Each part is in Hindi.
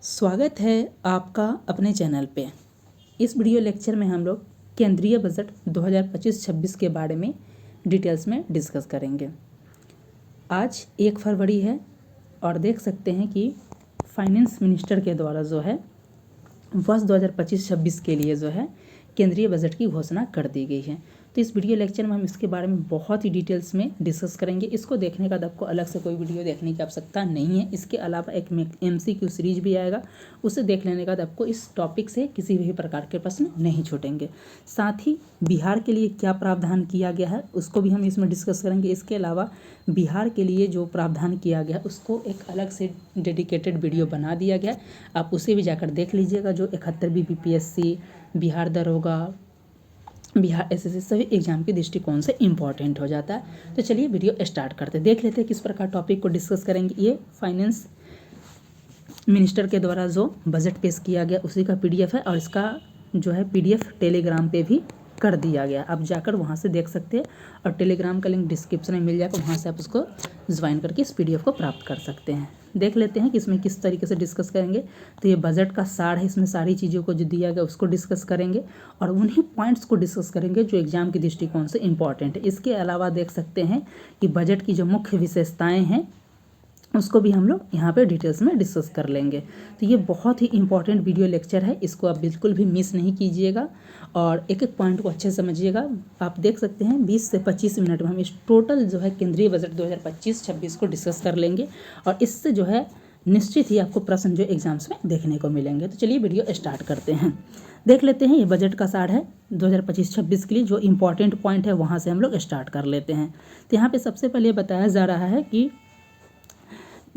स्वागत है आपका अपने चैनल पे। इस वीडियो लेक्चर में हम लोग केंद्रीय बजट 2025-26 के बारे में डिटेल्स में डिस्कस करेंगे। आज 1 फरवरी है और देख सकते हैं कि फाइनेंस मिनिस्टर के द्वारा जो है वर्ष 2025-26 के लिए जो है केंद्रीय बजट की घोषणा कर दी गई है। तो इस वीडियो लेक्चर में हम इसके बारे में बहुत ही डिटेल्स में डिस्कस करेंगे। इसको देखने का आपको अलग से कोई वीडियो देखने की आवश्यकता नहीं है। इसके अलावा एक MCQ सीरीज भी आएगा, उसे देख लेने के बाद आपको इस टॉपिक से किसी भी प्रकार के प्रश्न नहीं छूटेंगे। साथ ही बिहार के लिए क्या प्रावधान किया गया है उसको भी हम इसमें डिस्कस करेंगे। इसके अलावा बिहार के लिए जो प्रावधान किया गया उसको एक अलग से डेडिकेटेड वीडियो बना दिया गया, आप उसे भी जाकर देख लीजिएगा। जो 71वीं BPSC, बिहार दरोगा, बिहार SSC सभी एग्जाम के दृष्टिकोण से इम्पॉर्टेंट हो जाता है। तो चलिए वीडियो स्टार्ट करते हैं, देख लेते हैं किस प्रकार टॉपिक को डिस्कस करेंगे। ये फाइनेंस मिनिस्टर के द्वारा जो बजट पेश किया गया उसी का PDF है और इसका जो है PDF टेलीग्राम पे भी कर दिया गया, आप जाकर वहाँ से देख सकते हैं और टेलीग्राम का लिंक डिस्क्रिप्शन में मिल जाएगा, वहाँ से आप उसको ज्वाइन करके इस PDF को प्राप्त कर सकते हैं। देख लेते हैं कि इसमें किस तरीके से डिस्कस करेंगे। तो ये बजट का सार है, इसमें सारी चीज़ों को जो दिया गया उसको डिस्कस करेंगे और उन्हीं पॉइंट्स को डिस्कस करेंगे जो एग्जाम के दृष्टिकोण से इम्पॉर्टेंट है। इसके अलावा देख सकते हैं कि बजट की जो मुख्य विशेषताएँ हैं उसको भी हम लोग यहाँ पे डिटेल्स में डिस्कस कर लेंगे। तो ये बहुत ही इंपॉर्टेंट वीडियो लेक्चर है, इसको आप बिल्कुल भी मिस नहीं कीजिएगा और एक एक पॉइंट को अच्छे से समझिएगा। आप देख सकते हैं 20 से 25 मिनट में हम इस टोटल जो है केंद्रीय बजट 2025-26 को डिस्कस कर लेंगे और इससे जो है निश्चित ही आपको प्रश्न जो एग्जाम्स में देखने को मिलेंगे। तो चलिए वीडियो स्टार्ट करते हैं, देख लेते हैं। ये बजट का सार है 2025-26 के लिए, जो इम्पॉर्टेंट पॉइंट है वहाँ से हम लोग स्टार्ट कर लेते हैं। तो यहाँ पे सबसे पहले बताया जा रहा है कि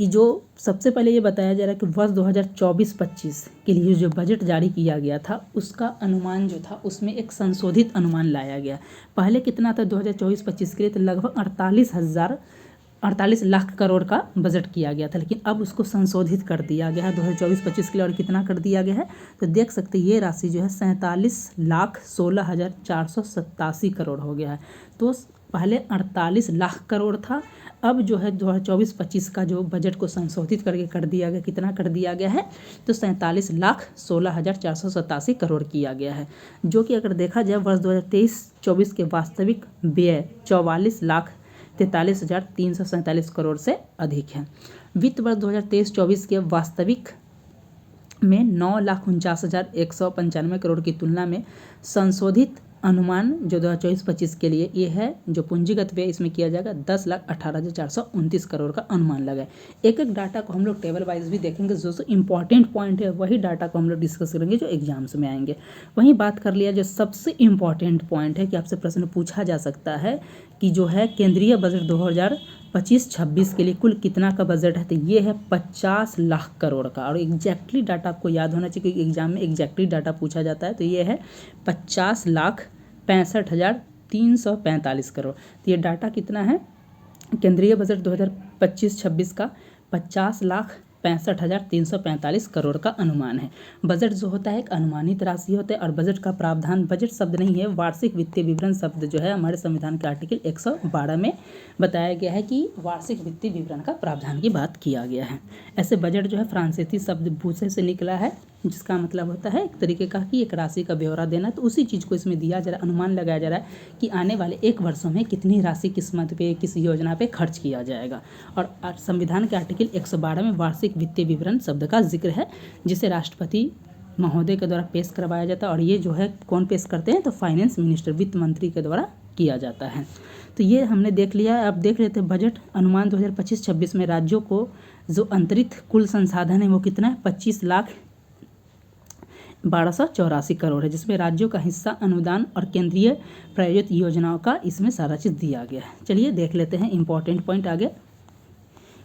जो सबसे पहले ये बताया जा रहा है कि वर्ष 2024-25 के लिए जो बजट जारी किया गया था उसका अनुमान जो था उसमें एक संशोधित अनुमान लाया गया। पहले कितना था 2024-25 के लिए, तो लगभग 48 लाख करोड़ का बजट किया गया था, लेकिन अब उसको संशोधित कर दिया गया है 2024-25 के लिए। और कितना कर दिया गया है तो देख सकते हैं ये राशि जो है 47,16,487 करोड़ हो गया है। तो पहले 48 लाख करोड़ था, अब जो है 2024-25 का जो बजट को संशोधित करके कर दिया गया, कितना कर दिया गया है तो 47,16,487 करोड़ किया गया है। जो कि अगर देखा जाए वर्ष 2023-24 के वास्तविक व्यय 44,43,347 करोड़ से अधिक है। वित्त वर्ष 2023-24 के वास्तविक में 9,49,195 करोड़ की तुलना में संशोधित अनुमान जो 2024-25 के लिए ये है, जो पूंजीगत व्यय इसमें किया जाएगा 10,18,429 करोड़ का अनुमान लगा है। एक एक डाटा को हम लोग टेबल वाइज भी देखेंगे, जो इम्पॉर्टेंट पॉइंट है वही डाटा को हम लोग डिस्कस करेंगे जो एग्जाम्स में आएंगे। वहीं बात कर लिया जो सबसे इम्पॉर्टेंट पॉइंट है कि आपसे प्रश्न पूछा जा सकता है कि जो है केंद्रीय बजट 2025-26 के लिए कुल कितना का बजट है, तो ये है 50 लाख करोड़ का। और एग्जैक्टली डाटा आपको याद होना चाहिए क्योंकि एग्जाम में एग्जैक्टली डाटा पूछा जाता है। तो ये है 50,65,345 करोड़। तो ये डाटा कितना है केंद्रीय बजट 2025-26 का 50,65,345 करोड़ का अनुमान है। बजट जो होता है एक अनुमानित राशि होता है और बजट का प्रावधान बजट शब्द नहीं है, वार्षिक वित्तीय विवरण शब्द जो है हमारे संविधान के आर्टिकल 112 में बताया गया है कि वार्षिक वित्तीय विवरण का प्रावधान की बात किया गया है। ऐसे बजट जो है फ्रांसीसी शब्द भूसे से निकला है, जिसका मतलब होता है एक तरीके का कि एक राशि का ब्यौरा देना। तो उसी चीज़ को इसमें दिया जा रहा है, अनुमान लगाया जा रहा है कि आने वाले 1 वर्षों में कितनी राशि किस मद पे किस योजना पे खर्च किया जाएगा। और संविधान के आर्टिकल 112 में वार्षिक वित्तीय विवरण शब्द का जिक्र है, जिसे राष्ट्रपति महोदय के द्वारा पेश करवाया जाता है। और ये जो है कौन पेश करते हैं तो फाइनेंस मिनिस्टर, वित्त मंत्री के द्वारा किया जाता है। तो ये हमने देख लिया है। अब देख लेते हैं बजट अनुमान 2025-26 में राज्यों को जो अंतरित कुल संसाधन है वो कितना है 25,12,84 करोड़ है, जिसमें राज्यों का हिस्सा अनुदान और केंद्रीय प्रायोजित योजनाओं का इसमें सारा चीज़ दिया गया है। चलिए देख लेते हैं इंपॉर्टेंट पॉइंट आगे।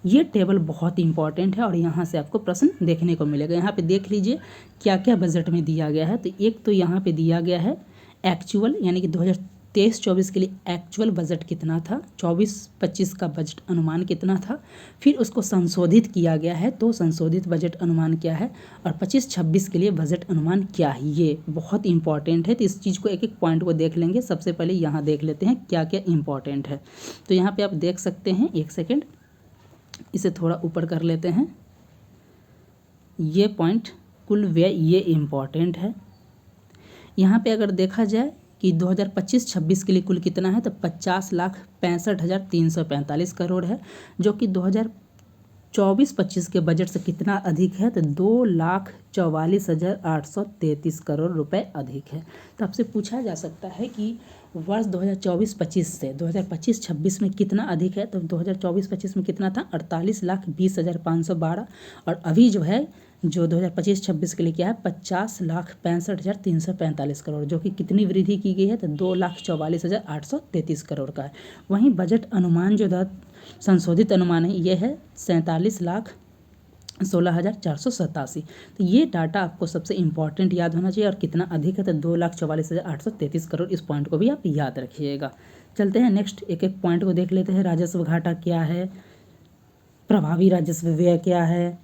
ये टेबल बहुत इंपॉर्टेंट है और यहाँ से आपको प्रश्न देखने को मिलेगा। यहाँ पे देख लीजिए क्या क्या बजट में दिया गया है। तो एक तो यहाँ पे दिया गया है एक्चुअल, यानी कि 2023-24 के लिए एक्चुअल बजट कितना था, 24-25 का बजट अनुमान कितना था, फिर उसको संशोधित किया गया है तो संशोधित बजट अनुमान क्या है, और 25-26 के लिए बजट अनुमान क्या है। ये बहुत इंपॉर्टेंट है, तो इस चीज़ को एक एक पॉइंट को देख लेंगे। सबसे पहले यहाँ देख लेते हैं क्या क्या इंपॉर्टेंट है। तो यहाँ पे आप देख सकते हैं, एक सेकेंड इसे थोड़ा ऊपर कर लेते हैं। ये पॉइंट कुल व्यय ये इम्पॉर्टेंट है। यहाँ पे अगर देखा जाए कि 2025-26 के लिए कुल कितना है तो 50,65,345 करोड़ है, जो कि 2024-25 के बजट से कितना अधिक है तो 2,44,833 करोड़ रुपए अधिक है। तो आपसे पूछा जा सकता है कि वर्ष 2024-25 से 2025-26 में कितना अधिक है, तो 2024-25 में कितना था 48,20,512, और अभी जो है जो 2025-26 के लिए क्या है 50,65,345 करोड़, जो कि कितनी वृद्धि की गई है तो 2,44,833 करोड़ का है। वहीं बजट अनुमान जो संशोधित अनुमान है ये है 47,16,487। तो ये डाटा आपको सबसे इम्पॉर्टेंट याद होना चाहिए, और कितना अधिक है तो 2,44,833 करोड़, इस पॉइंट को भी आप याद रखिएगा। चलते हैं नेक्स्ट, एक एक पॉइंट को देख लेते हैं। राजस्व घाटा क्या है, प्रभावी राजस्व व्यय क्या है,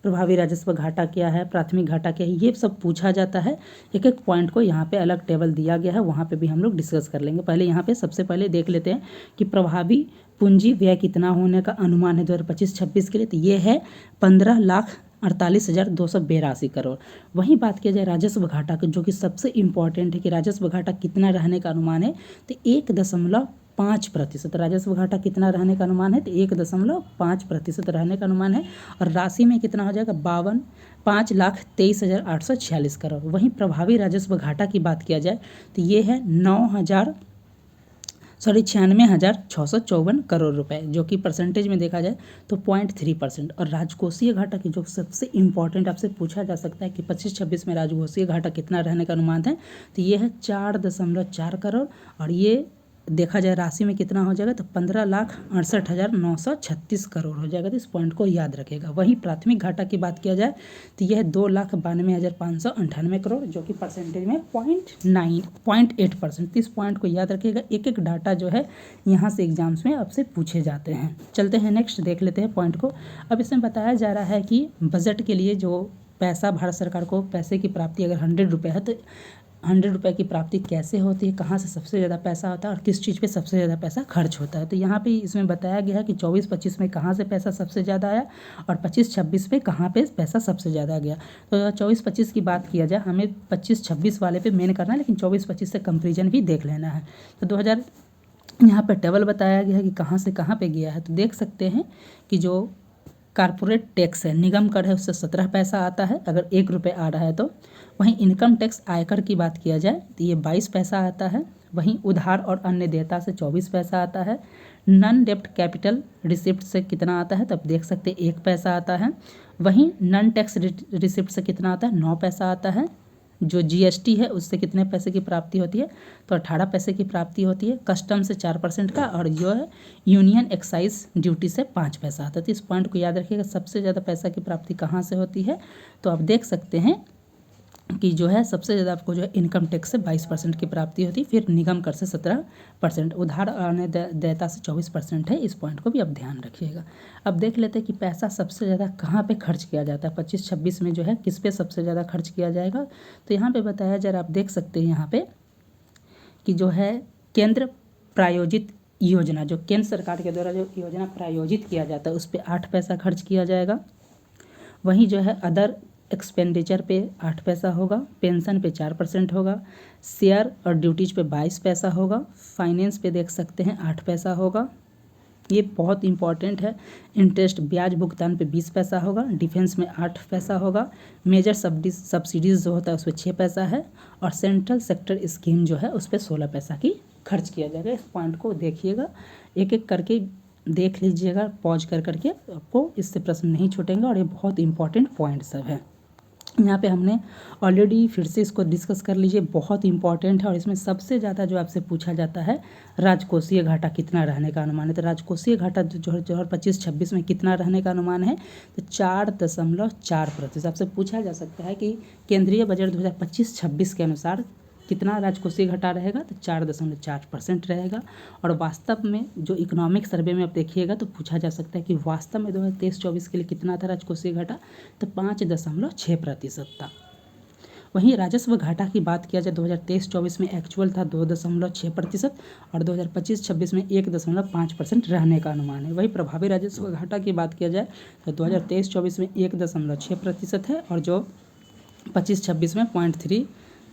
प्रभावी राजस्व घाटा क्या है, प्राथमिक घाटा क्या है, ये सब पूछा जाता है। एक एक पॉइंट को यहाँ पे अलग टेबल दिया गया है, वहाँ पे भी हम लोग डिस्कस कर लेंगे। पहले यहाँ पे सबसे पहले देख लेते हैं कि प्रभावी पूंजी व्यय कितना होने का अनुमान है 2025-26 के लिए, तो ये है 15,48,282 करोड़। वहीं बात किया जाए राजस्व घाटा की, जो कि सबसे इम्पॉर्टेंट है कि राजस्व घाटा कितना रहने का अनुमान है, तो 1.5% राजस्व घाटा कितना रहने का अनुमान है, तो 1.5% रहने का अनुमान है, और राशि में कितना हो जाएगा 5,23,846 करोड़। वहीं प्रभावी राजस्व घाटा की बात किया जाए तो ये है 96,654 करोड़ रुपए, जो कि परसेंटेज में देखा जाए तो 0.3%। और राजकोषीय घाटा की जो सबसे इम्पॉर्टेंट आपसे पूछा जा सकता है कि 25-26 में राजकोषीय घाटा कितना रहने का अनुमान है, तो ये है 4.4 करोड़, और ये देखा जाए राशि में कितना हो जाएगा तो 15,68,936 करोड़ हो जाएगा। तो इस पॉइंट को याद रखेगा। वहीं प्राथमिक घाटा की बात किया जाए तो यह है 2,92,598 करोड़, जो कि परसेंटेज में 0.8%। इस पॉइंट को याद रखिएगा। एक एक डाटा जो है यहाँ से एग्जाम्स में आपसे पूछे जाते हैं। चलते हैं नेक्स्ट, देख लेते हैं पॉइंट को। अब इसमें बताया जा रहा है कि बजट के लिए जो पैसा भारत सरकार को पैसे की प्राप्ति अगर 100 रुपये है तो 100 रुपये की प्राप्ति कैसे होती है, कहाँ से सबसे ज़्यादा पैसा होता है और किस चीज़ पे सबसे ज़्यादा पैसा खर्च होता है। तो यहाँ पे इसमें बताया गया है कि 24-25 में कहाँ से पैसा सबसे ज़्यादा आया और 25-26 में कहाँ पे पैसा सबसे ज़्यादा गया। तो 24-25 की बात किया जाए, हमें 25-26 वाले पे मेन करना है, लेकिन 24-25 से कंपेरिजन भी देख लेना है। तो 2000 यहाँ पर टेबल बताया गया है कि कहाँ से कहाँ पर गया है। तो देख सकते हैं कि जो कारपोरेट टैक्स है, निगम कर है, उससे 17 पैसा आता है अगर 1 रुपये आ रहा है तो। वहीं इनकम टैक्स आयकर की बात किया जाए तो ये 22 पैसा आता है। वहीं उधार और अन्य देयता से 24 पैसा आता है। नन डेप्ट कैपिटल रिसिप्ट से कितना आता है, तब देख सकते 1 पैसा आता है। वहीं नन टैक्स रिसिप्ट से कितना आता है, 9 पैसा आता है। जो जीएसटी है उससे कितने पैसे की प्राप्ति होती है, तो 18 पैसे की प्राप्ति होती है। कस्टम से 4% का, और जो है यूनियन एक्साइज ड्यूटी से 5 पैसा आता है। तो इस पॉइंट को याद रखिएगा, सबसे ज़्यादा पैसा की प्राप्ति कहाँ से होती है। तो आप देख सकते हैं कि जो है सबसे ज़्यादा आपको जो है इनकम टैक्स से 22% की प्राप्ति होती है, फिर निगम कर से 17%, उधार और देयता से 24% है। इस पॉइंट को भी आप ध्यान रखिएगा। अब देख लेते हैं कि पैसा सबसे ज़्यादा कहाँ पे खर्च किया जाता है। 25-26 में जो है किस पे सबसे ज़्यादा खर्च किया जाएगा, तो यहाँ पे बताया जा रहा है, आप देख सकते हैं यहाँ पे कि जो है केंद्र प्रायोजित योजना, जो केंद्र सरकार के द्वारा जो योजना प्रायोजित किया जाता है उस पर 8 पैसा खर्च किया जाएगा। वहीं जो है अदर एक्सपेंडिचर पे 8 पैसा होगा, पेंशन पे 4% होगा, शेयर और ड्यूटीज पे 22 पैसा होगा, फाइनेंस पे देख सकते हैं 8 पैसा होगा, ये बहुत इंपॉर्टेंट है। इंटरेस्ट ब्याज भुगतान पे 20 पैसा होगा, डिफेंस में 8 पैसा होगा, मेजर सब्सिडीज़ जो होता है उस पर 6 पैसा है, और सेंट्रल सेक्टर स्कीम जो है उस पर 16 पैसा की खर्च किया जाएगा। इस पॉइंट को देखिएगा, एक एक करके देख लीजिएगा पॉज कर करके, आपको इससे प्रश्न नहीं छूटेंगे, और ये बहुत इंपॉर्टेंट पॉइंट सब है। यहाँ पे हमने ऑलरेडी फिर से इसको डिस्कस कर लीजिए, बहुत इंपॉर्टेंट है। और इसमें सबसे ज़्यादा जो आपसे पूछा जाता है राजकोषीय घाटा कितना रहने का अनुमान है। तो राजकोषीय घाटा जो 2025-26 में कितना रहने का अनुमान है, तो 4.4%। आपसे पूछा जा सकता है कि केंद्रीय बजट 2025-26 के अनुसार कितना राजकोषीय घाटा रहेगा, तो 4.4% रहेगा। और वास्तव में जो इकोनॉमिक सर्वे में आप देखिएगा तो पूछा जा सकता है कि वास्तव में 2023-24 के लिए कितना था राजकोषीय घाटा, तो 5.6% था। वहीं राजस्व घाटा की बात किया जाए 2023-24 में एक्चुअल था 2.6% और 2025-26 में 1.5% रहने का अनुमान है। वही प्रभावी राजस्व घाटा की बात किया जाए तो 2023-24 में 1.6% है और जो 25-26 में 0.3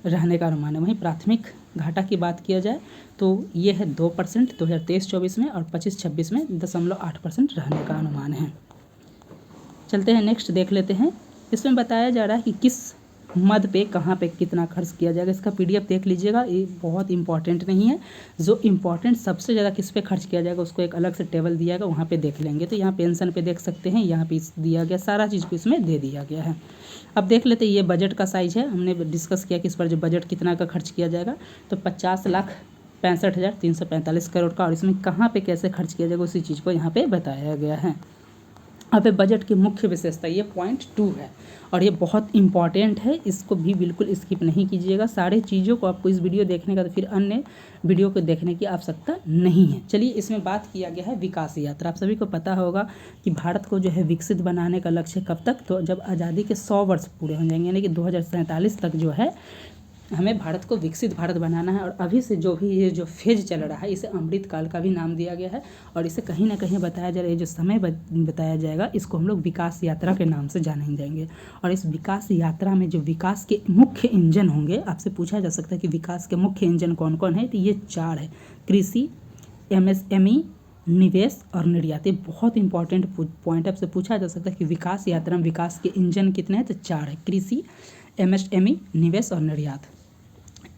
रहने का अनुमान है। वहीं प्राथमिक घाटा की बात किया जाए तो ये है 2% 2023-24 में और 25-26 में 0.8% रहने का अनुमान है। चलते हैं नेक्स्ट देख लेते हैं। इसमें बताया जा रहा है कि किस मद पे कहाँ पे कितना खर्च किया जाएगा। इसका PDF देख लीजिएगा, ये बहुत इंपॉर्टेंट नहीं है। जो इम्पॉर्टेंट सबसे ज़्यादा किस पे खर्च किया जाएगा उसको एक अलग से टेबल दिया गया, वहाँ पे देख लेंगे। तो यहाँ पेंशन पे देख सकते हैं, यहाँ पे दिया गया सारा चीज़ को इसमें दे दिया गया है। अब देख लेते हैं, ये बजट का साइज है। हमने डिस्कस किया कि इस पर जो बजट कितना का खर्च किया जाएगा तो 50,65,345 करोड़ का, और इसमें कहाँ पे कैसे खर्च किया जाएगा उसी चीज़ को यहाँ पे बताया गया है। अब पे बजट की मुख्य विशेषता ये पॉइंट 2 है और ये बहुत इंपॉर्टेंट है, इसको भी बिल्कुल स्किप नहीं कीजिएगा। सारे चीज़ों को आपको इस वीडियो देखने का तो फिर अन्य वीडियो को देखने की आवश्यकता नहीं है। चलिए, इसमें बात किया गया है विकास यात्रा। आप सभी को पता होगा कि भारत को जो है विकसित बनाने का लक्ष्य कब तक, तो जब आज़ादी के 100 वर्ष पूरे हो जाएंगे, यानी कि 2047 तक जो है हमें भारत को विकसित भारत बनाना है। और अभी से जो भी ये जो फेज चल रहा है इसे अमृत काल का भी नाम दिया गया है और इसे कहीं ना कहीं बताया जा रहा है, जो समय बताया जाएगा इसको हम लोग विकास यात्रा के नाम से जाने जाएंगे। और इस विकास यात्रा में जो विकास के मुख्य इंजन होंगे, आपसे पूछा जा सकता है कि विकास के मुख्य इंजन कौन कौन है, तो ये 4 है: कृषि, MSME, निवेश और निर्यात। ये बहुत इंपॉर्टेंट पॉइंट आपसे पूछा जा सकता है कि विकास यात्रा में विकास के इंजन कितने हैं, तो 4 है: कृषि, MSME, निवेश और निर्यात।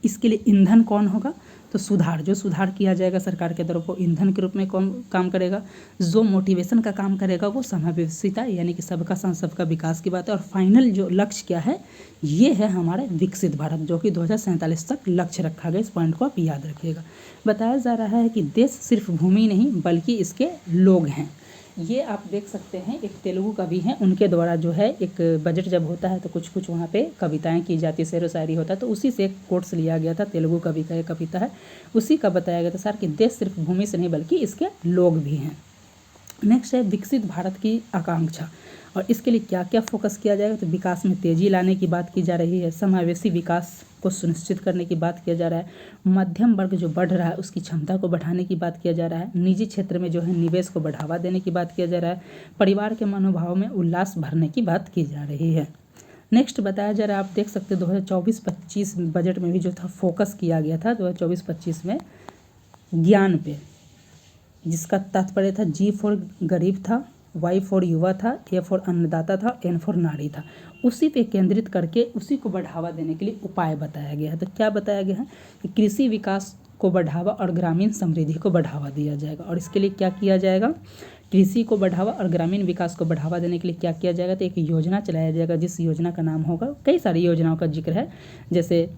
इसके लिए ईंधन कौन होगा, तो सुधार, जो सुधार किया जाएगा सरकार के तरफ वो ईंधन के रूप में काम करेगा। जो मोटिवेशन का काम करेगा वो समावेशिता, यानी कि सबका साथ सबका विकास की बात है। और फाइनल जो लक्ष्य क्या है, ये है हमारा विकसित भारत, जो कि 2047 तक लक्ष्य रखा गया। इस पॉइंट को आप याद रखिएगा। बताया जा रहा है कि देश सिर्फ भूमि नहीं बल्कि इसके लोग हैं। ये आप देख सकते हैं, एक तेलुगु कवि हैं, उनके द्वारा जो है एक बजट जब होता है तो कुछ कुछ वहाँ पे कविताएं की जाती है, शेर व शायरी होता है, तो उसी से एक कोट्स लिया गया था। तेलुगु कवि का एक कविता है, उसी का बताया गया था सर कि देश सिर्फ भूमि से नहीं बल्कि इसके लोग भी हैं। नेक्स्ट है विकसित भारत की आकांक्षा, और इसके लिए क्या क्या फोकस किया जाएगा, तो विकास में तेजी लाने की बात की जा रही है, समावेशी विकास को सुनिश्चित करने की बात किया जा रहा है, मध्यम वर्ग जो बढ़ रहा है उसकी क्षमता को बढ़ाने की बात किया जा रहा है, निजी क्षेत्र में जो है निवेश को बढ़ावा देने की बात किया जा रहा है, परिवार के मनोभाव में उल्लास भरने की बात की जा रही है। नेक्स्ट बताया जा रहा है, आप देख सकते हैं 2024-25 बजट में भी जो था फोकस किया गया था 2024-25 में ज्ञान पे, जिसका तात्पर्य था G फॉर गरीब था, Y फॉर युवा था, A फॉर अन्नदाता था, N फॉर नारी था। उसी पे केंद्रित करके उसी को बढ़ावा देने के लिए उपाय बताया गया है। तो क्या बताया गया है कि कृषि विकास को बढ़ावा और ग्रामीण समृद्धि को बढ़ावा दिया जाएगा। और इसके लिए क्या किया जाएगा, कृषि को बढ़ावा और ग्रामीण विकास को बढ़ावा देने के लिए क्या किया जाएगा, तो एक योजना चलाया जाएगा जिस योजना का नाम होगा, कई सारी योजनाओं का जिक्र है, जैसे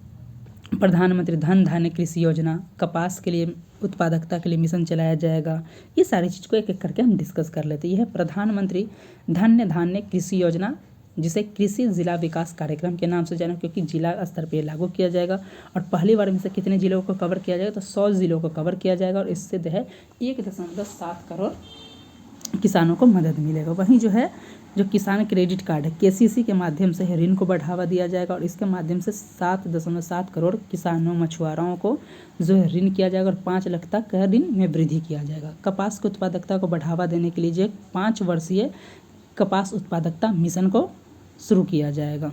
प्रधानमंत्री धन धान्य कृषि योजना, कपास के लिए उत्पादकता के लिए मिशन चलाया जाएगा। ये सारी चीज़ को एक एक करके हम डिस्कस कर लेते हैं। यह है प्रधानमंत्री धन धान्य कृषि योजना, जिसे कृषि जिला विकास कार्यक्रम के नाम से जाना, क्योंकि जिला स्तर पर लागू किया जाएगा। और पहली बार में से कितने जिलों को कवर किया जाएगा, तो 100 जिलों को कवर किया जाएगा और इससे जो है 1.7 करोड़ किसानों को मदद मिलेगा। वहीं जो है जो किसान क्रेडिट कार्ड है KCC के माध्यम से ऋण को बढ़ावा दिया जाएगा और इसके माध्यम से 7.7 करोड़ किसानों मछुआरों को जो है ऋण किया जाएगा और 5 लाख तक ऋण में वृद्धि किया जाएगा। कपास की उत्पादकता को बढ़ावा देने के लिए जो 5 वर्षीय कपास उत्पादकता मिशन को शुरू किया जाएगा।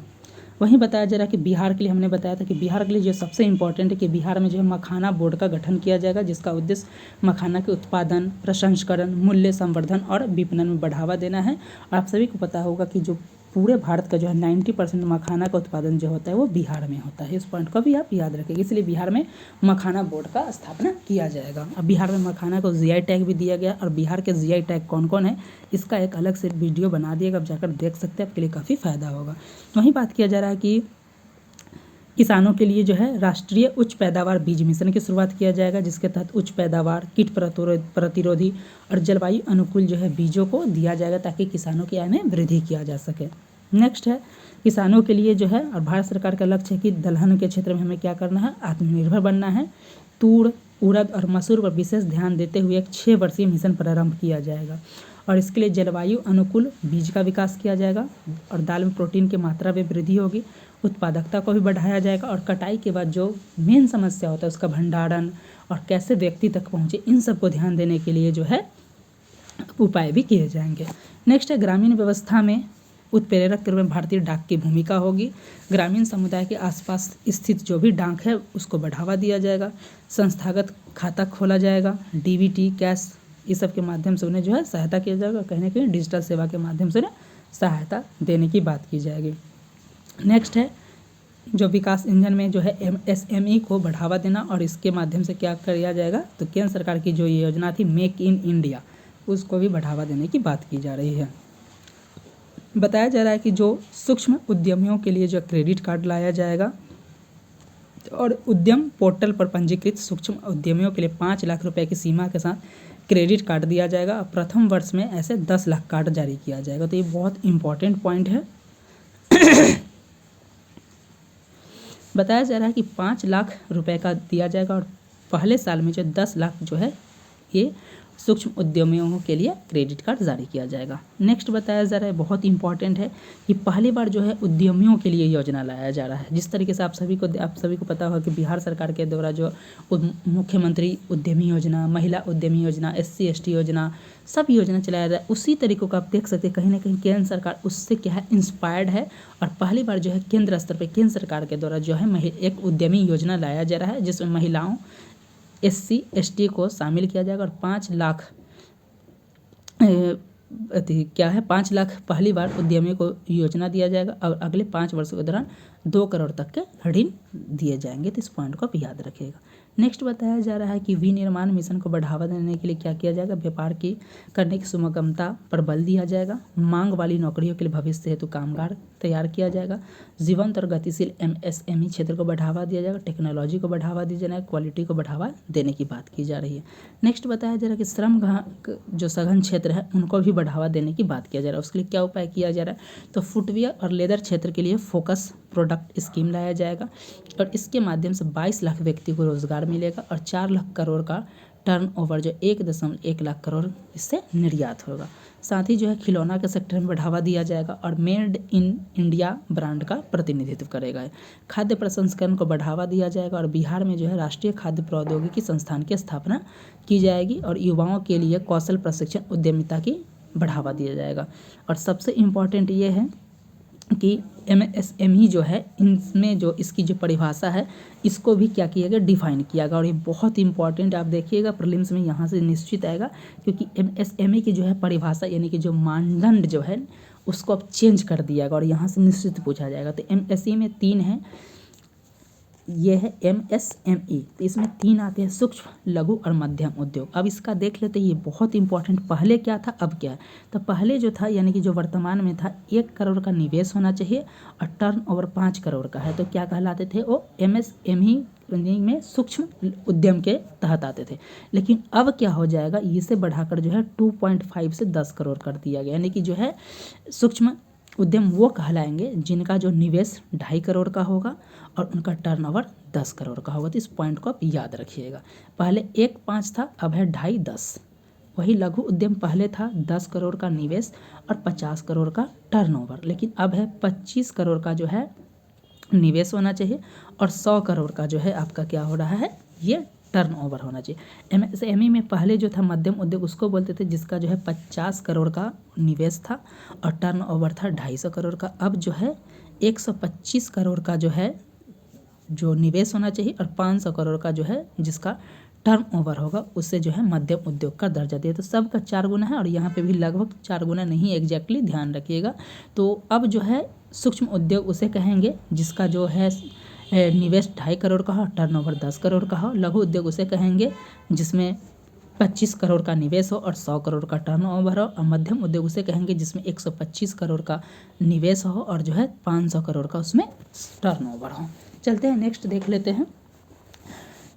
वहीं बताया जा रहा है कि बिहार के लिए हमने बताया था कि बिहार के लिए जो सबसे इम्पोर्टेंट है कि बिहार में जो है मखाना बोर्ड का गठन किया जाएगा, जिसका उद्देश्य मखाना के उत्पादन, प्रसंस्करण, मूल्य संवर्धन और विपणन में बढ़ावा देना है। और आप सभी को पता होगा कि जो पूरे भारत का जो है 90% मखाना का उत्पादन जो होता है वो बिहार में होता है। इस पॉइंट को भी आप याद रखेंगे, इसलिए बिहार में मखाना बोर्ड का स्थापना किया जाएगा। अब बिहार में मखाना को GI टैग भी दिया गया और बिहार के GI टैग कौन कौन है इसका एक अलग से वीडियो बना दिएगा, आप जाकर देख सकते हैं, आपके लिए काफ़ी फायदा होगा। वहीं बात किया जा रहा है कि किसानों के लिए जो है राष्ट्रीय उच्च पैदावार बीज मिशन की शुरुआत किया जाएगा, जिसके तहत उच्च पैदावार, कीट प्रतिरोधी और जलवायु अनुकूल जो है बीजों को दिया जाएगा ताकि किसानों की आय में वृद्धि किया जा सके। नेक्स्ट है किसानों के लिए जो है, और भारत सरकार का लक्ष्य है कि दलहन के क्षेत्र में हमें क्या करना है, आत्मनिर्भर बनना है। तूर, उड़द और मसूर पर विशेष ध्यान देते हुए एक 6 वर्षीय मिशन प्रारंभ किया जाएगा और इसके लिए जलवायु अनुकूल बीज का विकास किया जाएगा और दाल में प्रोटीन की मात्रा में वृद्धि होगी। उत्पादकता को भी बढ़ाया जाएगा और कटाई के बाद जो मेन समस्या होता है उसका भंडारण और कैसे व्यक्ति तक पहुँचे, इन सब को ध्यान देने के लिए जो है उपाय भी किए जाएंगे। नेक्स्ट है ग्रामीण व्यवस्था में उत्प्रेरक के रूप में भारतीय डाक की भूमिका होगी। ग्रामीण समुदाय के आसपास स्थित जो भी डाक है उसको बढ़ावा दिया जाएगा। संस्थागत खाता खोला जाएगा, डीबीटी, कैश, इस सब के माध्यम से उन्हें जो है सहायता किया जाएगा। कहीं ना कहीं डिजिटल सेवा के माध्यम से उन्हें सहायता देने की बात की जाएगी। नेक्स्ट है जो विकास इंजन में जो है MSME को बढ़ावा देना, और इसके माध्यम से क्या किया जाएगा, तो केंद्र सरकार की जो ये योजना थी मेक इन इंडिया, उसको भी बढ़ावा देने की बात की जा रही है। बताया जा रहा है कि जो सूक्ष्म उद्यमियों के लिए जो क्रेडिट कार्ड लाया जाएगा और उद्यम पोर्टल पर पंजीकृत सूक्ष्म उद्यमियों के लिए 5 लाख रुपए की सीमा के साथ क्रेडिट कार्ड दिया जाएगा और प्रथम वर्ष में ऐसे 10 लाख कार्ड जारी किया जाएगा। तो ये बहुत इंपॉर्टेंट पॉइंट है। बताया जा रहा है कि 5 लाख रुपए का दिया जाएगा और पहले साल में जो 10 लाख जो है ये सूक्ष्म उद्यमियों के लिए क्रेडिट कार्ड जारी किया जाएगा। नेक्स्ट बताया जा रहा है, बहुत इंपॉर्टेंट है कि पहली बार जो है उद्यमियों के लिए योजना लाया जा रहा है। जिस तरीके से आप सभी को पता होगा कि बिहार सरकार के द्वारा जो मुख्यमंत्री उद्यमी योजना, महिला उद्यमी योजना, SC ST योजना, सब योजना चलाया जा रहा है, उसी तरीकों को आप देख सकते हैं। कहीं ना कहीं केंद्र सरकार उससे क्या है इंस्पायर्ड है और पहली बार जो है केंद्र स्तर पर केंद्र सरकार के द्वारा जो है एक उद्यमी योजना लाया जा रहा है जिसमें महिलाओं, SC ST को शामिल किया जाएगा और 5 लाख क्या है 5 लाख पहली बार उद्यमी को योजना दिया जाएगा और अगले 5 वर्षों के दौरान 2 करोड़ तक के ऋण दिए जाएंगे। तो इस पॉइंट को आप याद रखिएगा। नेक्स्ट बताया जा रहा है कि विनिर्माण मिशन को बढ़ावा देने के लिए क्या किया जाएगा, व्यापार की करने की सुगमता पर बल दिया जाएगा। मांग वाली नौकरियों के लिए भविष्य हेतु कामगार तैयार किया जाएगा। जीवंत और गतिशील MSME क्षेत्र को बढ़ावा दिया जाएगा। टेक्नोलॉजी को बढ़ावा दिया जाएगा। क्वालिटी को बढ़ावा देने की बात की जा रही है। नेक्स्ट बताया जा रहा है कि श्रम जो सघन क्षेत्र है उनको भी बढ़ावा देने की बात किया जा रहा है। उसके लिए क्या उपाय किया जा रहा है, तो फुटवियर और लेदर क्षेत्र के लिए फोकस प्रोडक्ट स्कीम लाया जाएगा और इसके माध्यम से 22 लाख व्यक्ति को रोजगार मिलेगा और 4 लाख करोड़ का टर्नओवर जो 1.1 लाख करोड़ इससे निर्यात होगा। साथ ही जो है खिलौना के सेक्टर में बढ़ावा दिया जाएगा और मेड इन इंडिया ब्रांड का प्रतिनिधित्व करेगा। खाद्य प्रसंस्करण को बढ़ावा दिया जाएगा और बिहार में जो है राष्ट्रीय खाद्य प्रौद्योगिकी संस्थान की स्थापना की जाएगी और युवाओं के लिए कौशल प्रशिक्षण उद्यमिता की बढ़ावा दिया जाएगा। और सबसे इम्पॉर्टेंट ये है कि MSME जो है इनमें जो इसकी जो परिभाषा है इसको भी क्या किया गया, डिफाइन किया गया और ये बहुत इंपॉर्टेंट आप देखिएगा प्रीलिम्स में यहाँ से निश्चित आएगा क्योंकि MSME की जो है परिभाषा यानी कि जो मानदंड जो है उसको अब चेंज कर दिया गया और यहाँ से निश्चित पूछा जाएगा। तो MSME में 3 है, ये है MSME, तो इसमें 3 आते हैं सूक्ष्म, लघु और मध्यम उद्योग। अब इसका देख लेते हैं, ये बहुत इंपॉर्टेंट, पहले क्या था अब क्या है। तो पहले जो था यानी कि जो वर्तमान में था 1 करोड़ का निवेश होना चाहिए और टर्नओवर 5 करोड़ का है, तो क्या कहलाते थे वो MSME में सूक्ष्म उद्यम के तहत आते थे। लेकिन अब क्या हो जाएगा, इसे बढ़ाकर जो है 2.5 से 10 करोड़ कर दिया गया, यानी कि जो है सूक्ष्म उद्यम वो कहलाएंगे जिनका जो निवेश 2.5 करोड़ का होगा और उनका टर्नओवर 10 करोड़ का होगा। तो इस पॉइंट को आप याद रखिएगा। पहले 1.5 था, अब है 2.5 10। वही लघु उद्यम पहले था 10 करोड़ का निवेश और 50 करोड़ का टर्नओवर, लेकिन अब है 25 करोड़ का जो है निवेश होना चाहिए और 100 करोड़ का जो है आपका क्या हो रहा है, ये टर्नओवर होना चाहिए। MSME में पहले जो था मध्यम उद्योग उसको बोलते थे जिसका जो है 50 करोड़ का निवेश था और टर्नओवर था 250 करोड़ का। अब जो है 125 करोड़ का जो है जो निवेश होना चाहिए और 500 करोड़ का जो है जिसका टर्नओवर होगा उससे जो है मध्यम उद्योग का दर्जा दिया। तो सबका 4 गुना है और यहाँ पे भी लगभग 4 गुना नहीं, एग्जैक्टली ध्यान रखिएगा। तो अब जो है सूक्ष्म उद्योग उसे कहेंगे जिसका जो है निवेश 2.5 करोड़ का हो, टर्नओवर 10 करोड़ का हो। लघु उद्योग उसे कहेंगे जिसमें 25 करोड़ का निवेश हो और 100 करोड़ का टर्नओवर हो। और मध्यम उद्योग उसे कहेंगे जिसमें 125 करोड़ का निवेश हो और जो है 500 करोड़ का उसमें टर्नओवर हो। चलते हैं नेक्स्ट देख लेते हैं।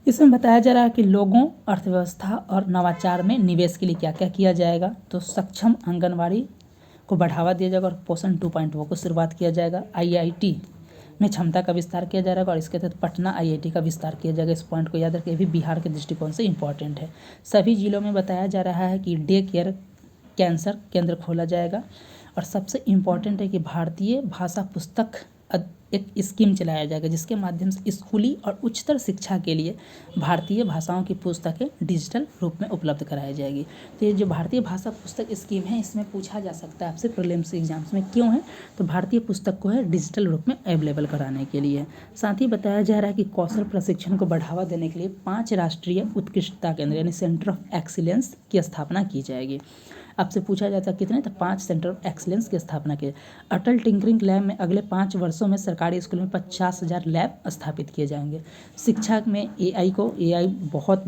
इसमें बताया जा रहा है कि लोगों, अर्थव्यवस्था और नवाचार में निवेश के लिए क्या क्या किया जाएगा। तो सक्षम आंगनवाड़ी को बढ़ावा दिया जाएगा और पोषण 2.0 को शुरुआत किया जाएगा। IIT में क्षमता का विस्तार किया जा रहा है और इसके तहत पटना IIT का विस्तार किया जाएगा। इस पॉइंट को याद रखिए, भी बिहार के दृष्टिकोण से इंपॉर्टेंट है। सभी जिलों में बताया जा रहा है कि डे केयर कैंसर केंद्र खोला जाएगा और सबसे इम्पॉर्टेंट है कि भारतीय भाषा पुस्तक एक स्कीम चलाया जाएगा जिसके माध्यम से स्कूली और उच्चतर शिक्षा के लिए भारतीय भाषाओं की पुस्तकें डिजिटल रूप में उपलब्ध कराई जाएगी। तो ये जो भारतीय भाषा पुस्तक स्कीम है इसमें पूछा जा सकता है आपसे प्रीलिम्स एग्जाम्स में, क्यों है? तो भारतीय पुस्तक को है डिजिटल रूप में अवेलेबल कराने के लिए। साथ ही बताया जा रहा है कि कौशल प्रशिक्षण को बढ़ावा देने के लिए 5 राष्ट्रीय उत्कृष्टता केंद्र यानी सेंटर ऑफ एक्सीलेंस की स्थापना की जाएगी। आपसे पूछा जाता है कितने, तो 5 सेंटर ऑफ एक्सीलेंस की स्थापना की। अटल टिंकरिंग लैब में अगले 5 वर्षों में सरकारी स्कूलों में 50,000 लैब स्थापित किए जाएंगे। शिक्षा में एआई बहुत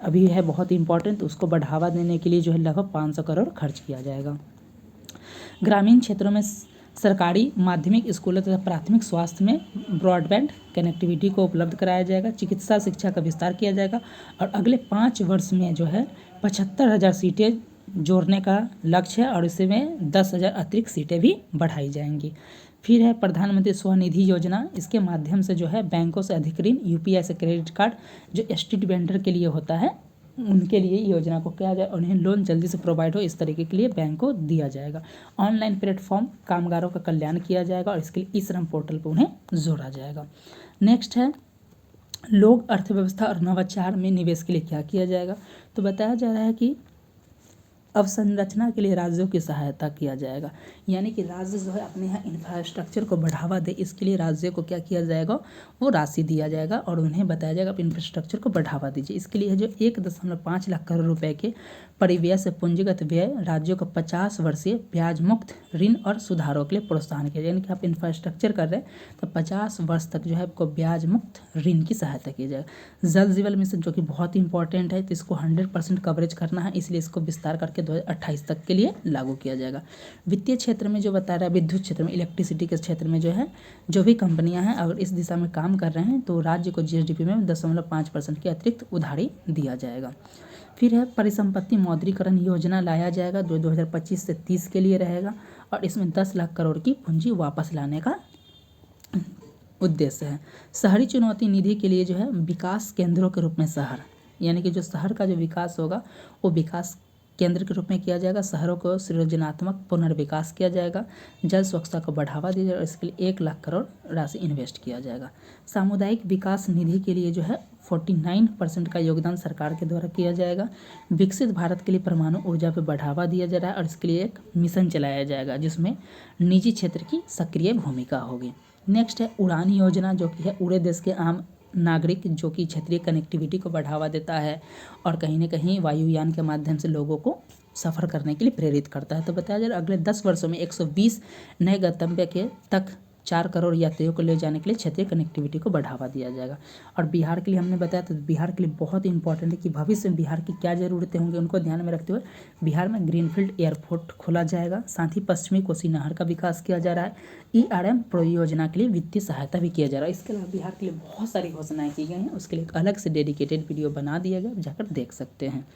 अभी है बहुत इंपॉर्टेंट, तो उसको बढ़ावा देने के लिए जो है लगभग 500 करोड़ खर्च किया जाएगा। ग्रामीण क्षेत्रों में सरकारी माध्यमिक स्कूलों तथा प्राथमिक स्वास्थ्य में ब्रॉडबैंड कनेक्टिविटी को उपलब्ध कराया जाएगा। चिकित्सा शिक्षा का विस्तार किया जाएगा और अगले 5 वर्ष में जो है 75,000 सीटें जोड़ने का लक्ष्य है और इसमें 10,000 अतिरिक्त सीटें भी बढ़ाई जाएंगी। फिर है प्रधानमंत्री स्वनिधि योजना, इसके माध्यम से जो है बैंकों से अधिक ऋण, यूपीआई से क्रेडिट कार्ड जो स्ट्रीट वेंडर के लिए होता है उनके लिए योजना को किया जाए, उन्हें लोन जल्दी से प्रोवाइड हो इस तरीके के लिए बैंक को दिया जाएगा। ऑनलाइन प्लेटफॉर्म कामगारों का कल्याण किया जाएगा और इसके लिए ई श्रम पोर्टल पर उन्हें जोड़ा जाएगा। नेक्स्ट है लोक अर्थव्यवस्था और नवाचार में निवेश के लिए क्या किया जाएगा। तो बताया जा रहा है कि अवसंरचना के लिए राज्यों की सहायता किया जाएगा, यानी कि राज्य जो है अपने यहाँ इंफ्रास्ट्रक्चर को बढ़ावा दे इसके लिए राज्यों को क्या किया जाएगा, वो राशि दिया जाएगा और उन्हें बताया जाएगा आप इंफ्रास्ट्रक्चर को बढ़ावा दीजिए। इसके लिए जो 1.5 लाख करोड़ रुपए के परिव्यय से पूंजीगत व्यय राज्यों को 50 वर्षीय ब्याज मुक्त ऋण और सुधारों के लिए प्रोत्साहन किया, यानी कि आप इंफ्रास्ट्रक्चर कर रहे हैं तो 50 वर्ष तक जो है आपको ब्याज मुक्त ऋण की सहायता की जाएगी। जल जीवन मिशन जो कि बहुत इंपॉर्टेंट है, तो इसको 100% कवरेज करना है, इसलिए इसको विस्तार करके 2028 तक के लिए लागू किया जाएगा। वित्तीय क्षेत्र में जो बता रहा है, विद्युत क्षेत्र में, इलेक्ट्रिसिटी के क्षेत्र में जो है जो भी कंपनियां हैं अगर इस दिशा में काम कर रहे हैं तो राज्य को जीएसडीपी में 0.5% की अतिरिक्त उधारी दिया जाएगा। फिर है परिसंपत्ति मौद्रीकरण योजना लाया जाएगा जो 2025 से 30 के लिए रहेगा और इसमें 10 लाख करोड़ की पूंजी वापस लाने का उद्देश्य है। शहरी चुनौती निधि के लिए जो है विकास केंद्रों के रूप में शहर, यानी कि जो शहर का जो विकास होगा वो विकास केंद्र के रूप में किया जाएगा। शहरों को सृजनात्मक पुनर्विकास किया जाएगा, जल स्वच्छता को बढ़ावा दिया जाएगा और इसके लिए 1 लाख करोड़ राशि इन्वेस्ट किया जाएगा। सामुदायिक विकास निधि के लिए जो है 49% का योगदान सरकार के द्वारा किया जाएगा। विकसित भारत के लिए परमाणु ऊर्जा पर बढ़ावा दिया जा रहा है और इसके लिए एक मिशन चलाया जाएगा जिसमें निजी क्षेत्र की सक्रिय भूमिका होगी। नेक्स्ट है उड़ान योजना जो कि है पूरे देश के आम नागरिक जो कि क्षेत्रीय कनेक्टिविटी को बढ़ावा देता है और कहीं ना कहीं वायुयान के माध्यम से लोगों को सफ़र करने के लिए प्रेरित करता है। तो बताया जा रहा है अगले 10 वर्षों में 120 नए गंतव्य के तक 4 करोड़ यात्रियों को ले जाने के लिए क्षेत्रीय कनेक्टिविटी को बढ़ावा दिया जाएगा। और बिहार के लिए हमने बताया तो बिहार के लिए बहुत इंपॉर्टेंट है कि भविष्य में बिहार की क्या ज़रूरतें होंगी उनको ध्यान में रखते हुए बिहार में ग्रीनफील्ड एयरपोर्ट खोला जाएगा। साथ ही पश्चिमी कोसी नहर का विकास किया जा रहा है। ERM परियोजना के लिए वित्तीय सहायता भी किया जा रहा है। इसके अलावा बिहार के लिए बहुत सारी घोषणाएं की गई हैं, उसके लिए एक अलग से डेडिकेटेड वीडियो बना दिया गया, जाकर देख सकते हैं।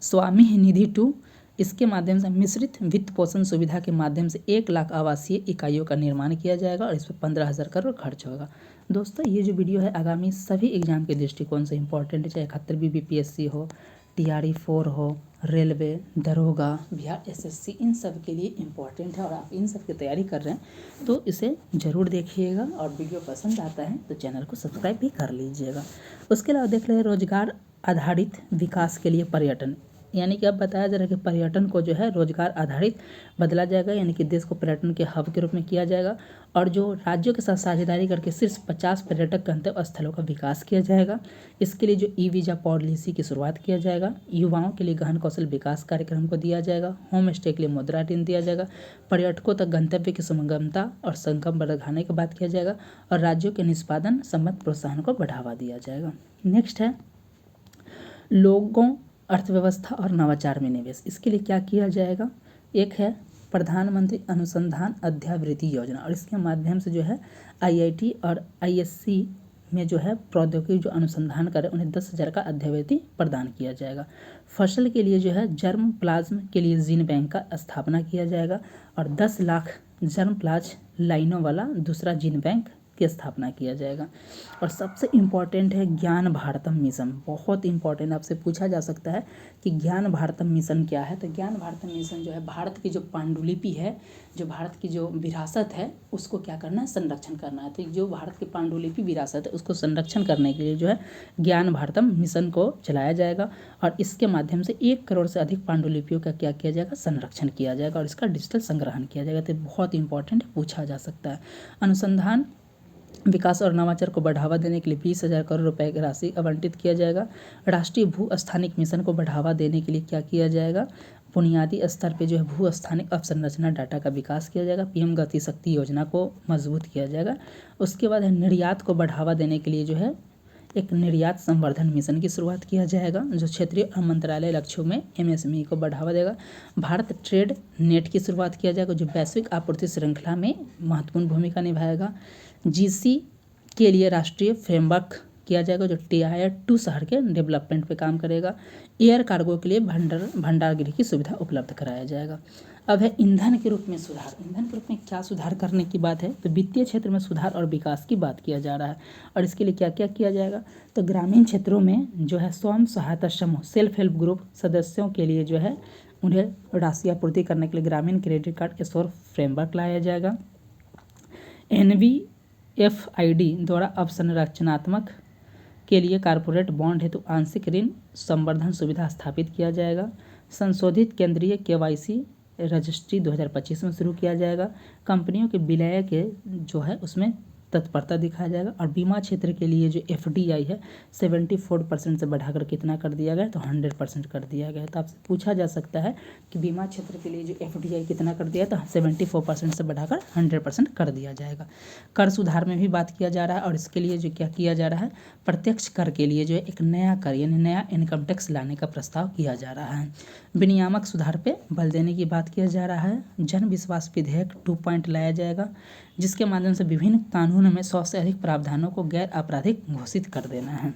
स्वामी निधि 2 इसके माध्यम से मिश्रित वित्त पोषण सुविधा के माध्यम से 1 लाख आवासीय इकाइयों का निर्माण किया जाएगा और इस पर 15,000 करोड़ खर्च होगा। दोस्तों ये जो वीडियो है आगामी सभी एग्जाम के दृष्टिकोण से इंपॉर्टेंट है, चाहे 71 BPSC हो, TRE 4 हो, रेलवे, दरोगा, बिहार SSC, इन सब के लिए इम्पॉर्टेंट है और आप इन सब की तैयारी कर रहे हैं तो इसे ज़रूर देखिएगा और वीडियो पसंद आता है तो चैनल को सब्सक्राइब भी कर लीजिएगा। उसके अलावा देख रहे हैं रोजगार आधारित विकास के लिए पर्यटन, यानी कि अब बताया जा रहा है कि पर्यटन को जो है रोजगार आधारित बदला जाएगा, यानी कि देश को पर्यटन के हब के रूप में किया जाएगा और जो राज्यों के साथ साझेदारी करके सिर्फ 50 पर्यटक गंतव्य स्थलों का विकास किया जाएगा। इसके लिए जो ई-वीज़ा पॉलिसी की शुरुआत किया जाएगा। युवाओं के लिए गहन कौशल विकास कार्यक्रम को दिया जाएगा। होम स्टे के लिए मुद्रा ऋण दिया जाएगा। पर्यटकों तक गंतव्य की सुगमता और संगम बढ़ाने की बात किया जाएगा और राज्यों के निष्पादन संबंध प्रोत्साहन को बढ़ावा दिया जाएगा। नेक्स्ट है लोगों अर्थव्यवस्था और नवाचार में निवेश, इसके लिए क्या किया जाएगा। एक है प्रधानमंत्री अनुसंधान अध्यावृत्ति योजना और इसके माध्यम से जो है IIT और ISC में जो है प्रौद्योगिकी जो अनुसंधान करें उन्हें 10,000 का अध्यावृत्ति प्रदान किया जाएगा। फसल के लिए जो है जर्म प्लाज्म के लिए जीन बैंक का स्थापना किया जाएगा और 10 लाख जर्म प्लाज्म लाइनों वाला दूसरा जीन बैंक की स्थापना किया जाएगा। और सबसे इम्पॉर्टेंट है ज्ञान भारतम मिशन, बहुत इम्पॉर्टेंट, आपसे पूछा जा सकता है कि ज्ञान भारतम मिशन क्या है। तो ज्ञान भारतम मिशन जो है भारत की जो पांडुलिपि है, जो भारत की जो विरासत है उसको क्या करना है, संरक्षण करना है। तो जो भारत की पांडुलिपि विरासत है उसको संरक्षण करने के लिए जो है ज्ञान भारतम मिशन को चलाया जाएगा और इसके माध्यम से 1 करोड़ से अधिक पांडुलिपियों का क्या किया जाएगा, संरक्षण किया जाएगा और इसका डिजिटल संग्रहण किया जाएगा। तो बहुत इंपॉर्टेंट पूछा जा सकता है। अनुसंधान विकास और नवाचार को बढ़ावा देने के लिए 20,000 करोड़ रुपए की राशि आवंटित किया जाएगा। राष्ट्रीय भू स्थानिक मिशन को बढ़ावा देने के लिए क्या किया जाएगा, बुनियादी स्तर पे जो है भू स्थानिक अवसंरचना डाटा का विकास किया जाएगा। पीएम गति शक्ति योजना को मजबूत किया जाएगा। उसके बाद है निर्यात को बढ़ावा देने के लिए जो है एक निर्यात संवर्धन मिशन की शुरुआत किया जाएगा जो क्षेत्रीय मंत्रालय लक्ष्यों में एमएसएमई को बढ़ावा देगा। भारत ट्रेड नेट की शुरुआत किया जाएगा जो वैश्विक आपूर्ति श्रृंखला में महत्वपूर्ण भूमिका निभाएगा। जीसी के लिए राष्ट्रीय फ्रेमवर्क किया जाएगा जो Tier 2 शहर के डेवलपमेंट पे काम करेगा। एयर कार्गो के लिए भंडारगृह की सुविधा उपलब्ध कराया जाएगा। अब है ईंधन के रूप में सुधार। ईंधन के रूप में क्या सुधार करने की बात है, तो वित्तीय क्षेत्र में सुधार और विकास की बात किया जा रहा है। और इसके लिए क्या क्या किया जाएगा, तो ग्रामीण क्षेत्रों में जो है स्वयं सहायता समूह सेल्फ हेल्प ग्रुप सदस्यों के लिए जो है उन्हें राशि आपूर्ति करने के लिए ग्रामीण क्रेडिट कार्ड स्कोर फ्रेमवर्क लाया जाएगा। NBFID द्वारा अवसंरचनात्मक के लिए कारपोरेट बॉन्ड हेतु आंशिक ऋण संवर्धन सुविधा स्थापित किया जाएगा। संशोधित केंद्रीय KYC रजिस्ट्री 2025 में शुरू किया जाएगा। कंपनियों के विलय के जो है उसमें तत्परता दिखाया जाएगा। और बीमा क्षेत्र के लिए जो FDI है 74% से बढ़ाकर कितना कर दिया गया, तो 100% कर दिया गया। तो आपसे पूछा जा सकता है कि बीमा क्षेत्र के लिए जो FDI कितना कर दिया, तो 74% से बढ़ाकर 100% कर दिया जाएगा। कर सुधार में भी बात किया जा रहा है और इसके लिए जो क्या किया जा रहा है, प्रत्यक्ष कर के लिए जो है एक नया कर यानी नया इनकम टैक्स लाने का प्रस्ताव किया जा रहा है। विनियामक सुधार पे बल देने की बात किया जा रहा है। जन विश्वास विधेयक 2 लाया जाएगा जिसके माध्यम से विभिन्न कानूनों में 100 से अधिक प्रावधानों को गैर आपराधिक घोषित कर देना है।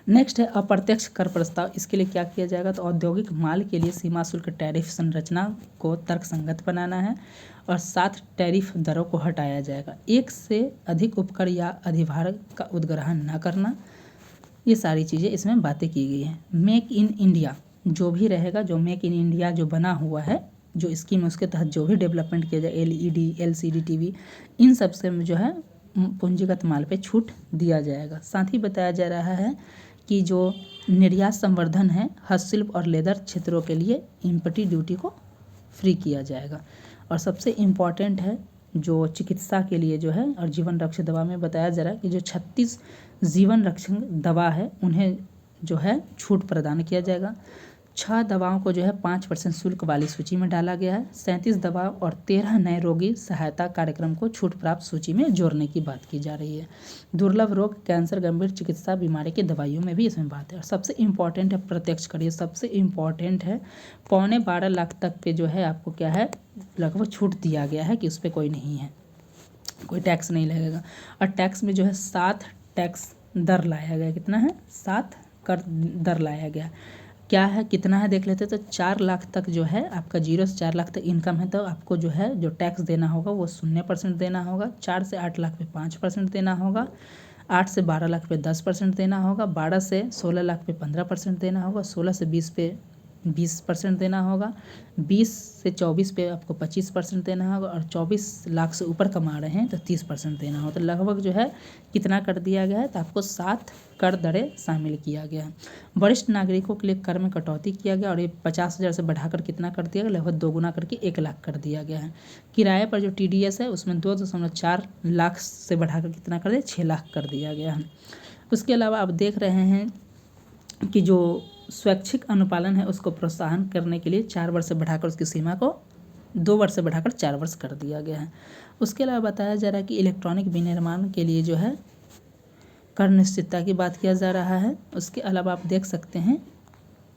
नेक्स्ट है अप्रत्यक्ष कर प्रस्ताव। इसके लिए क्या किया जाएगा, तो औद्योगिक माल के लिए सीमा शुल्क टैरिफ संरचना को तर्कसंगत बनाना है और 7 टैरिफ दरों को हटाया जाएगा। 1 से अधिक उपकर या अधिभार का उद्ग्रहण न करना, ये सारी चीज़ें इसमें बातें की गई हैं। मेक इन इंडिया जो भी रहेगा, जो मेक इन इंडिया जो बना हुआ है जो स्कीम उसके तहत जो भी डेवलपमेंट किया जाए LED LCD TV इन सब से जो है पूंजीगत माल पे छूट दिया जाएगा। साथ ही बताया जा रहा है कि जो निर्यात संवर्धन है हस्तशिल्प और लेदर क्षेत्रों के लिए इम्पटी ड्यूटी को फ्री किया जाएगा। और सबसे इम्पॉर्टेंट है जो चिकित्सा के लिए जो है और जीवन रक्षक दवा में बताया जा रहा है कि जो 36 जीवन रक्षक दवा है उन्हें जो है छूट प्रदान किया जाएगा। 6 दवाओं को जो है 5% शुल्क वाली सूची में डाला गया है। 37 दवा और 13 नए रोगी सहायता कार्यक्रम को छूट प्राप्त सूची में जोड़ने की बात की जा रही है। दुर्लभ रोग, कैंसर, गंभीर चिकित्सा बीमारी की दवाइयों में भी इसमें बात है। और सबसे इम्पॉर्टेंट है प्रत्यक्ष कर, ये सबसे इम्पॉर्टेंट है। 12.25 लाख तक पे जो है आपको क्या है लगभग छूट दिया गया है कि उस पर कोई नहीं है, कोई टैक्स नहीं लगेगा। और टैक्स में जो है 7 टैक्स दर लाया गया। कितना है, 7 कर दर लाया गया। क्या है, कितना है देख लेते। तो 4 लाख तक जो है आपका 0 से 4 लाख तक इनकम है तो आपको जो है जो टैक्स देना होगा वो 0% देना होगा। 4 से 8 लाख पे 5% देना होगा। 8 से 12 लाख पे 10% देना होगा। 12 से 16 लाख पे 15% देना होगा। 16 से 20 पे 20% देना होगा। 20 से 24 पे आपको 25% देना होगा। और 24 लाख से ऊपर कमा रहे हैं तो 30% देना होगा। तो लगभग जो है कितना कर दिया गया है, तो आपको 7 कर दरें शामिल किया गया है। वरिष्ठ नागरिकों के लिए कर में कटौती किया गया और ये 50,000 से बढ़ाकर कितना कर दिया गया, लगभग 2 गुना करके 1 लाख कर दिया गया है। किराए पर जो TDS है उसमें 2.4 लाख से बढ़ाकर कितना कर दिया, 6 लाख कर दिया गया है। उसके अलावा आप देख रहे हैं कि जो स्वैच्छिक अनुपालन है उसको प्रोत्साहन करने के लिए 4 वर्ष से बढ़ाकर उसकी सीमा को 2 वर्ष से बढ़ाकर 4 वर्ष कर दिया गया है। उसके अलावा बताया जा रहा है कि इलेक्ट्रॉनिक विनिर्माण के लिए जो है कर निश्चितता की बात किया जा रहा है। उसके अलावा आप देख सकते हैं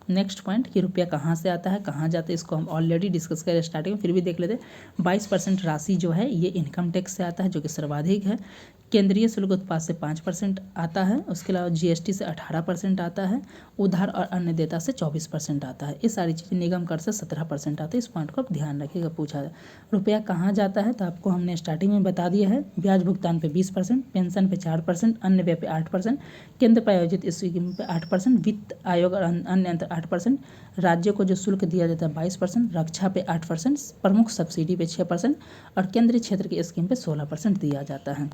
नेक्स्ट पॉइंट कि रुपया कहाँ से आता है कहाँ जाता है, इसको हम ऑलरेडी डिस्कस करें स्टार्टिंग में, फिर भी देख लेते हैं। 22% राशि जो है ये इनकम टैक्स से आता है जो कि सर्वाधिक है। केंद्रीय शुल्क उत्पाद से 5% आता है। उसके अलावा जीएसटी से 18% आता है। उधार और अन्य देयता से 24% आता है। ये सारी चीज़ें निगम कर से 17% आते हैं। इस पॉइंट को आप ध्यान रखिएगा, पूछा जाए। रुपया कहाँ जाता है तो आपको हमने स्टार्टिंग में बता दिया है। ब्याज भुगतान पे 20%, पेंशन पे 4%, अन्य व्यय पे 8%, केंद्र प्रायोजित स्कीम पे 8%, वित्त आयोग और अन्य अंतर 8%, राज्य को जो शुल्क दिया जाता है 22%, रक्षा पे 8%, प्रमुख सब्सिडी पे 6% और केंद्रीय क्षेत्र की स्कीम पे 16% दिया जाता है।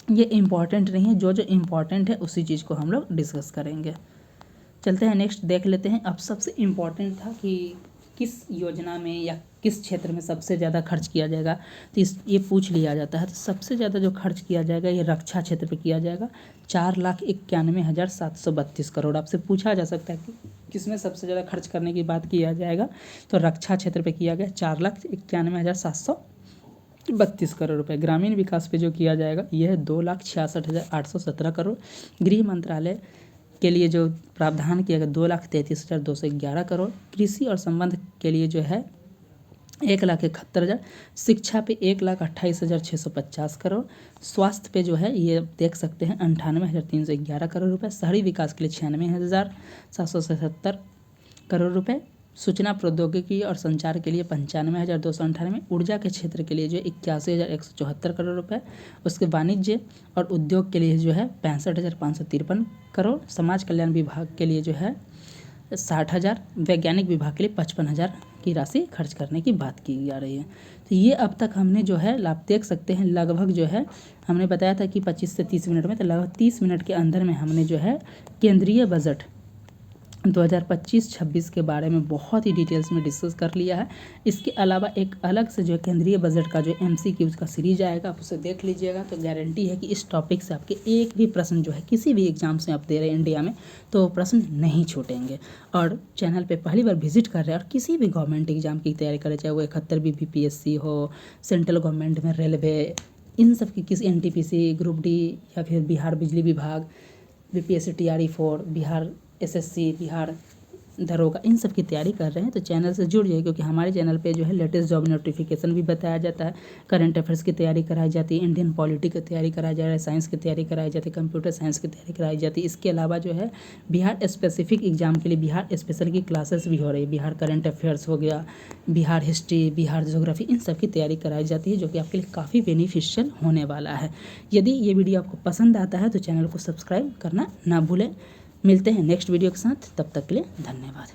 ये इम्पॉर्टेंट नहीं है, जो जो इम्पॉर्टेंट है उसी चीज़ को हम लोग डिस्कस करेंगे। चलते हैं नेक्स्ट देख लेते हैं। अब सबसे इम्पॉर्टेंट था कि किस योजना में या किस क्षेत्र में सबसे ज़्यादा खर्च किया जाएगा, तो ये पूछ लिया जाता है। तो सबसे ज़्यादा जो खर्च किया जाएगा ये रक्षा क्षेत्र पे किया जाएगा, 4,91,732 करोड़। आपसे पूछा जा सकता है कि किसमें सबसे ज़्यादा खर्च करने की बात किया जाएगा, तो रक्षा क्षेत्र पे किया गया 4,91,732 करोड़ रुपए। ग्रामीण विकास पे जो किया जाएगा यह 2,66,817 करोड़। गृह मंत्रालय के लिए जो प्रावधान किया गया 2,33,211 करोड़। कृषि और संबंध के लिए जो है 1,71,000। शिक्षा पे 1,28,650 करोड़। स्वास्थ्य पे जो है ये देख सकते हैं 98,311 करोड़ रुपए। शहरी विकास के लिए 96,777 करोड़ रुपए। सूचना प्रौद्योगिकी और संचार के लिए 95,298। ऊर्जा के क्षेत्र के लिए जो 81,174 करोड़ रुपए। उसके वाणिज्य और उद्योग के लिए जो है 65,553 करोड़। समाज कल्याण विभाग के लिए जो है 60,000। वैज्ञानिक विभाग के लिए 55,000 की राशि खर्च करने की बात की जा रही है। तो ये अब तक हमने जो है आप देख सकते हैं लगभग जो है हमने बताया था कि 25 से 30 मिनट में, तो लगभग 30 मिनट के अंदर में हमने जो है केंद्रीय बजट 2025-26 के बारे में बहुत ही डिटेल्स में डिस्कस कर लिया है। इसके अलावा एक अलग से जो केंद्रीय बजट का जो MCQs का सीरीज आएगा आप उसे देख लीजिएगा, तो गारंटी है कि इस टॉपिक से आपके एक भी प्रश्न जो है किसी भी एग्जाम से आप दे रहे हैं इंडिया में तो प्रश्न नहीं छूटेंगे। और चैनल पे पहली बार विजिट कर रहे हैं और किसी भी गवर्नमेंट एग्जाम की तैयारी करें, चाहे वो 71 BPSC हो, सेंट्रल गवर्नमेंट में रेलवे, इन सब की किसी NTPC, ग्रुप D या फिर बिहार बिजली विभाग, BPSC TRE4, Bihar SSC, Bihar दरोगा, इन सब की तैयारी कर रहे हैं तो चैनल से जुड़ जाइए, क्योंकि हमारे चैनल पे जो है लेटेस्ट जॉब नोटिफिकेशन भी बताया जाता है, करंट अफेयर्स की तैयारी कराई जाती है, इंडियन पॉलिटी की तैयारी कराई जा रहा है, साइंस की तैयारी कराई जाती है, कंप्यूटर साइंस की तैयारी कराई जाती है। इसके अलावा जो है बिहार स्पेसिफिक एग्जाम के लिए बिहार स्पेशल की क्लासेस भी हो रही है। बिहार करंट अफेयर्स हो गया, बिहार हिस्ट्री, बिहार ज्योग्राफी, इन सब की तैयारी कराई जाती है, जो कि आपके लिए काफ़ी बेनिफिशियल होने वाला है। यदि ये वीडियो आपको पसंद आता है तो चैनल को सब्सक्राइब करना ना भूलें। मिलते हैं नेक्स्ट वीडियो के साथ, तब तक के लिए धन्यवाद।